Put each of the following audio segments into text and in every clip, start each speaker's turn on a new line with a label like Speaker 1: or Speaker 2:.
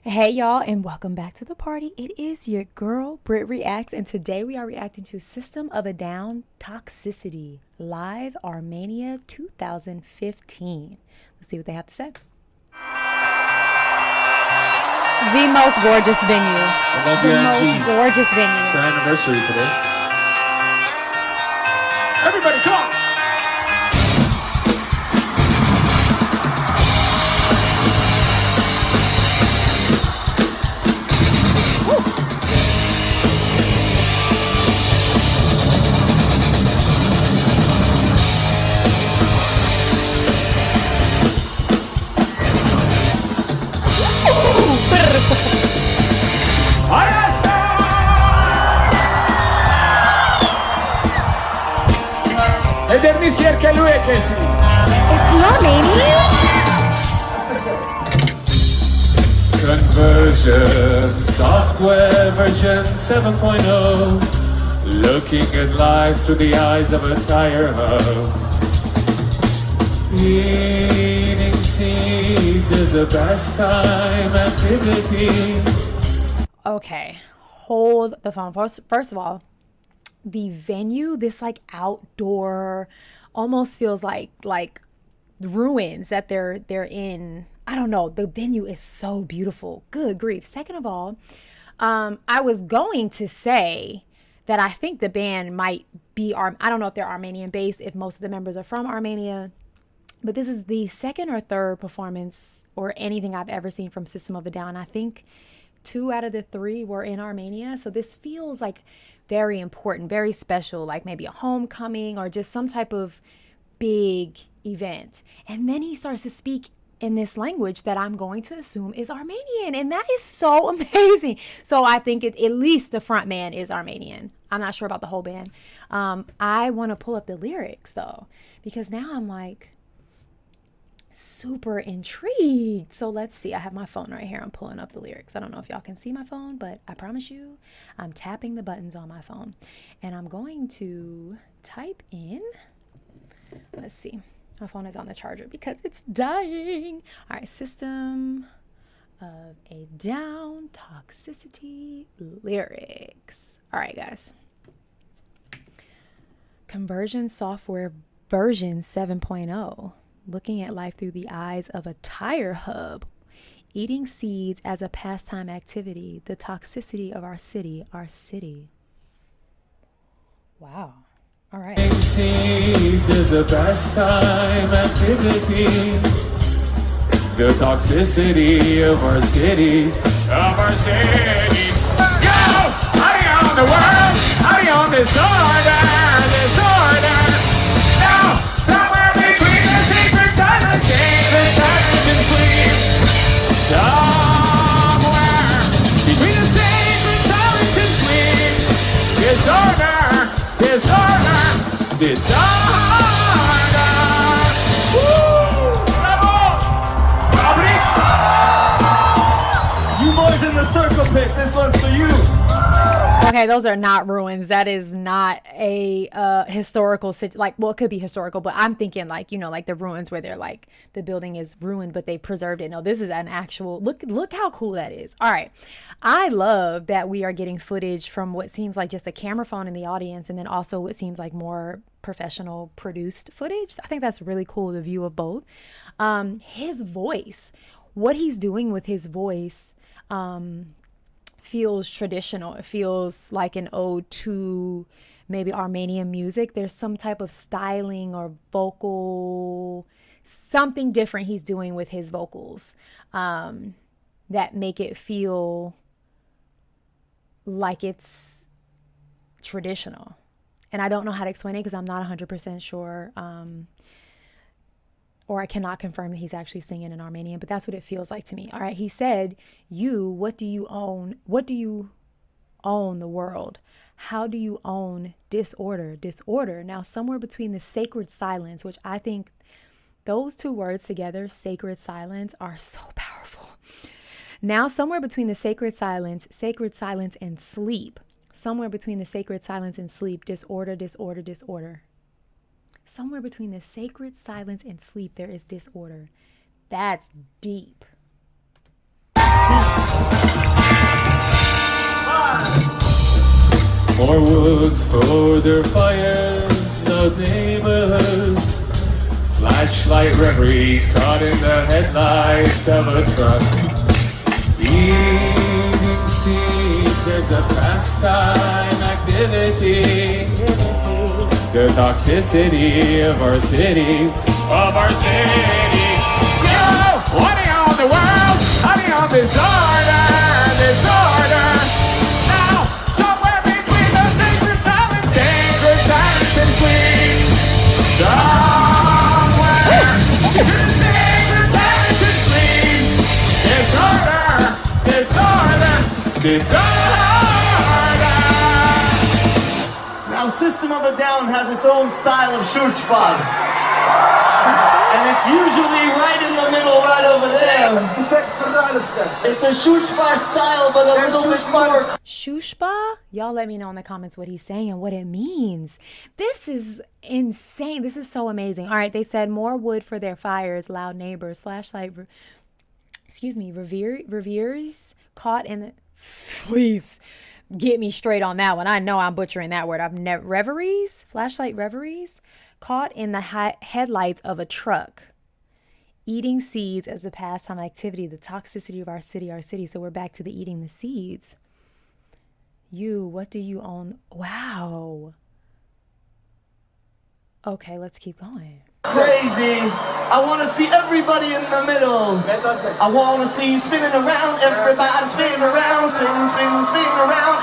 Speaker 1: Hey y'all, and welcome back to the party. It is your girl BrittReacts, and today we are reacting to System of a Down Toxicity Live Armenia 2015. Let's see what they have to say. The most gorgeous venue.
Speaker 2: I love
Speaker 1: The
Speaker 2: the
Speaker 1: most gorgeous venue.
Speaker 2: It's our anniversary today. Everybody, come on! It's
Speaker 1: he Armenian?
Speaker 2: Conversion software version 7.0. Looking at life through the eyes of a tire hub. Eating seeds is a pastime activity.
Speaker 1: Okay, hold the phone. First of all, the venue, this like outdoor, almost feels like ruins that they're in. I don't know. The venue is so beautiful. Good grief. Second of all, I was going to say that I think the band might be I don't know if they're Armenian based, if most of the members are from Armenia, but this is the second or third performance or anything I've ever seen from System of a Down. I think 2 out of the 3 were in Armenia. So this feels like very important, very special, like maybe a homecoming or just some type of big event. And then he starts to speak in this language that I'm going to assume is Armenian. And that is so amazing. So I think at least the front man is Armenian. I'm not sure about the whole band. I want to pull up the lyrics though, because now I'm like super intrigued. So let's see. I have my phone right here. I'm pulling up the lyrics. I don't know if y'all can see my phone, but I promise you I'm tapping the buttons on my phone and I'm going to type in, let's see, my phone is on the charger because it's dying. All right, System of a Down Toxicity lyrics. All right, guys. Conversion software version 7.0. Looking at life through the eyes of a tire hub. Eating seeds as a pastime activity. The toxicity of our city. Wow. All right.
Speaker 2: Eating seeds is a pastime activity. The toxicity of our city. Yo! Howdy on the world! Howdy on disorder! Now, somewhere between the secret silence and sleep. Somewhere between the sacred silence and sleep. Disorder. Woo! Bravo!
Speaker 3: You boys in the circle pit, this one's for you.
Speaker 1: Okay, those are not ruins. That is not a historical well, it could be historical, but I'm thinking like, you know, like the ruins where they're like the building is ruined but they preserved it. No, this is an actual look how cool that is. All right. I love that we are getting footage from what seems like just a camera phone in the audience and then also what seems like more professional produced footage. I think that's really cool, the view of both. His voice, what he's doing with his voice, feels traditional. It feels like an ode to maybe Armenian music. There's some type of styling or vocal, something different he's doing with his vocals that make it feel like it's traditional. And I don't know how to explain it because I'm not 100% sure. Or I cannot confirm that he's actually singing in Armenian, but that's what it feels like to me. All right. He said, what do you own? What do you own the world? How do you own disorder? Now, somewhere between the sacred silence, which I think those 2 words together, sacred silence, are so powerful. Now, somewhere between the sacred silence and sleep, somewhere between the sacred silence and sleep, disorder. Somewhere between the sacred silence and sleep, there is disorder. That's deep.
Speaker 2: look for their fires, no neighbors. Flashlight reveries caught in the headlights of a truck. Eating seeds as a pastime activity. The toxicity of our city, Yo, honey on the world, honey on disorder. Now, somewhere between the sacred silence and sleep. Somewhere between the sacred silence and sleep. Disorder.
Speaker 3: Now, System of a Down has its own style of Schurzbad. And it's usually right in the middle, right over there. It's a Schurzbad style, but a little bit more.
Speaker 1: Shushba? Y'all let me know in the comments what he's saying, what it means. This is insane. This is so amazing. All right, they said more wood for their fires, loud neighbors, flashlight, reveres caught in the... Please get me straight on that one. I know I'm butchering that word. I've never... Flashlight reveries caught in the headlights of a truck. Eating seeds as a pastime activity. The toxicity of our city. So we're back to the eating the seeds. What do you own? Wow. Okay, let's keep going.
Speaker 3: Crazy. I want to see everybody in the middle. I want to see you spinning around. Everybody spin around. Spin around.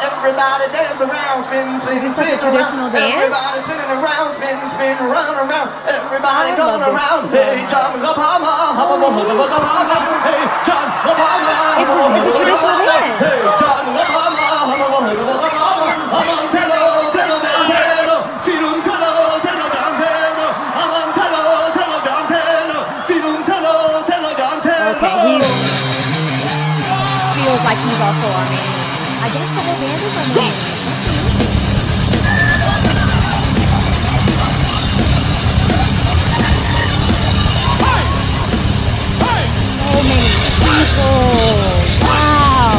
Speaker 3: Everybody dance around. Spin around. Everybody spinning around. Spin around. Everybody going around. Hey, John, the Palmer. Hey, John, the Palmer.
Speaker 1: It's a traditional dance.
Speaker 3: Hey, John, the Palmer.
Speaker 1: Feels like he's also Armenian. I guess the whole band is Armenian. So many people. Wow.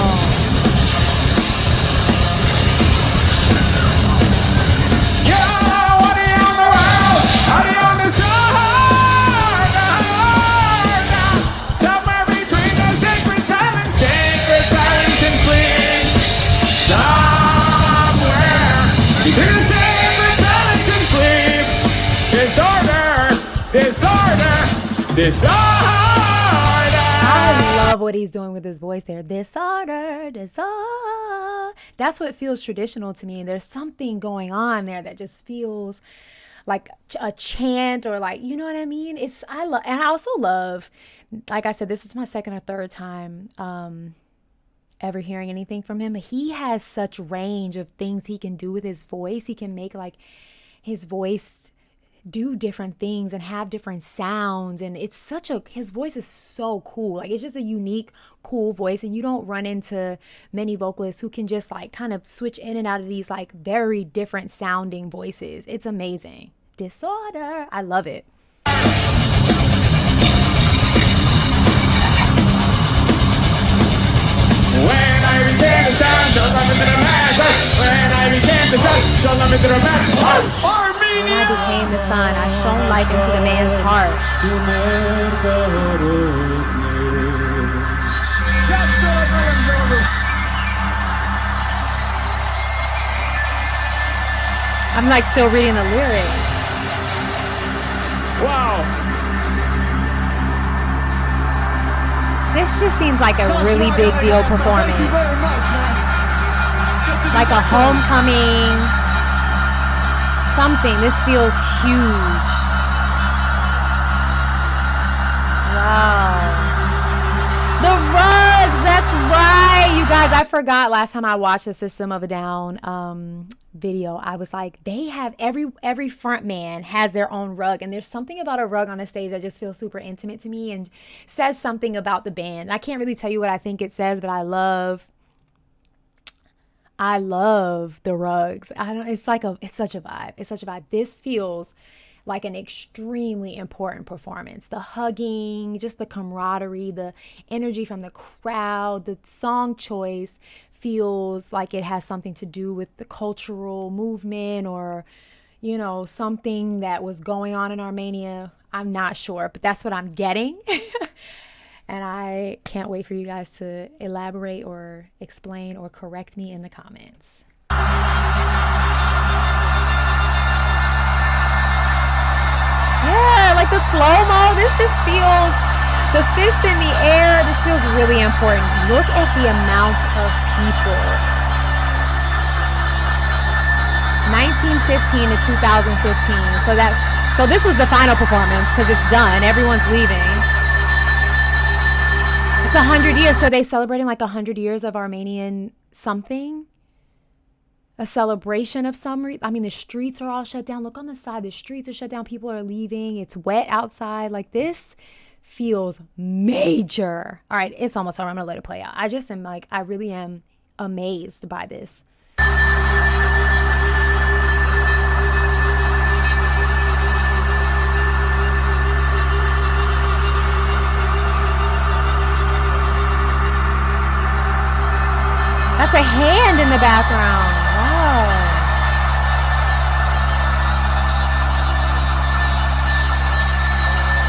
Speaker 2: Yeah, what are you on the world? How do you on the side? Somewhere between the sacred silence and sleep. Somewhere between the sacred silence and sleep. Disorder.
Speaker 1: I love what he's doing with his voice there. Disorder. That's what feels traditional to me. And there's something going on there that just feels like a chant, or like, you know what I mean? And I also love, like I said, this is my second or third time ever hearing anything from him. He has such range of things he can do with his voice. He can make like his voice do different things and have different sounds, and his voice is so cool. Like, it's just a unique, cool voice, and you don't run into many vocalists who can just like kind of switch in and out of these like very different sounding voices. It's amazing. Disorder. I love it.
Speaker 2: When I became the sound, just like the master. When I became the sun, just like the master.
Speaker 1: When I became the sun, I shone light into the man's heart. I'm like still reading the lyrics.
Speaker 2: Wow.
Speaker 1: This just seems like a really big deal performance. Like a homecoming, something. This feels huge. Wow. The rugs, that's right. You guys, I forgot last time I watched the System of a Down video, I was like, they have every front man has their own rug, and there's something about a rug on a stage that just feels super intimate to me and says something about the band. I can't really tell you what I think it says, but I love the rugs. It's such a vibe. This feels like an extremely important performance. The hugging, just the camaraderie, the energy from the crowd, the song choice feels like it has something to do with the cultural movement or, you know, something that was going on in Armenia. I'm not sure, but that's what I'm getting. And I can't wait for you guys to elaborate or explain or correct me in the comments. Yeah, like the slow-mo, this just feels, the fist in the air, this feels really important. Look at the amount of people. 1915 to 2015. So this was the final performance because it's done. Everyone's leaving. It's 100 years. So they celebrating like 100 years of Armenian something. A celebration of some I mean, the streets are all shut down. Look on the side. The streets are shut down. People are leaving. It's wet outside. Like, this feels major. All right, it's almost over. I'm going to let it play out. I just am like, I really am amazed by this. That's a hand in the background. Wow.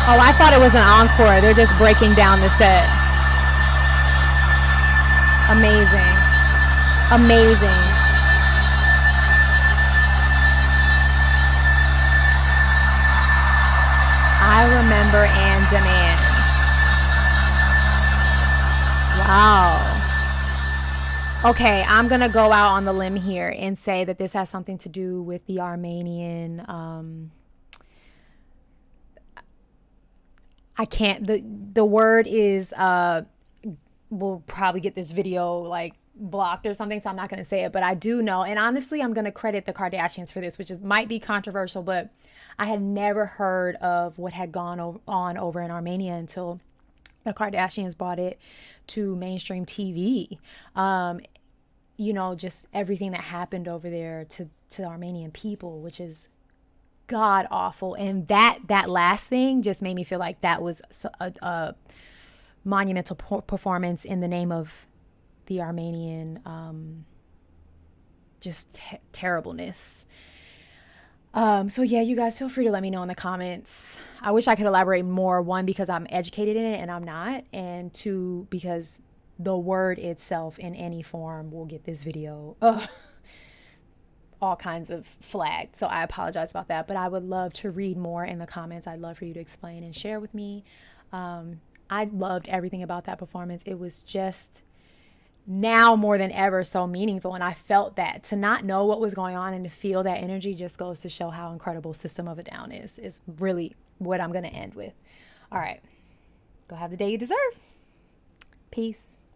Speaker 1: Oh, I thought it was an encore. They're just breaking down the set. Amazing. Amazing. I remember and demand. Wow. Okay, I'm going to go out on the limb here and say that this has something to do with the Armenian, I can't, the word is, we'll probably get this video like blocked or something, so I'm not going to say it, but I do know, and honestly, I'm going to credit the Kardashians for this, which might be controversial, but I had never heard of what had gone on over in Armenia until the Kardashians brought it to mainstream TV. You know, just everything that happened over there to the Armenian people, which is god awful. And that last thing just made me feel like that was a monumental performance in the name of the Armenian just terribleness. So yeah, you guys feel free to let me know in the comments. I wish I could elaborate more. One, because I'm educated in it and I'm not. And two, because the word itself in any form will get this video all kinds of flagged. So I apologize about that. But I would love to read more in the comments. I'd love for you to explain and share with me. I loved everything about that performance. It was just now more than ever so meaningful, and I felt that to not know what was going on and to feel that energy just goes to show how incredible System of a Down is really what I'm going to end with. All right, go have the day you deserve. Peace.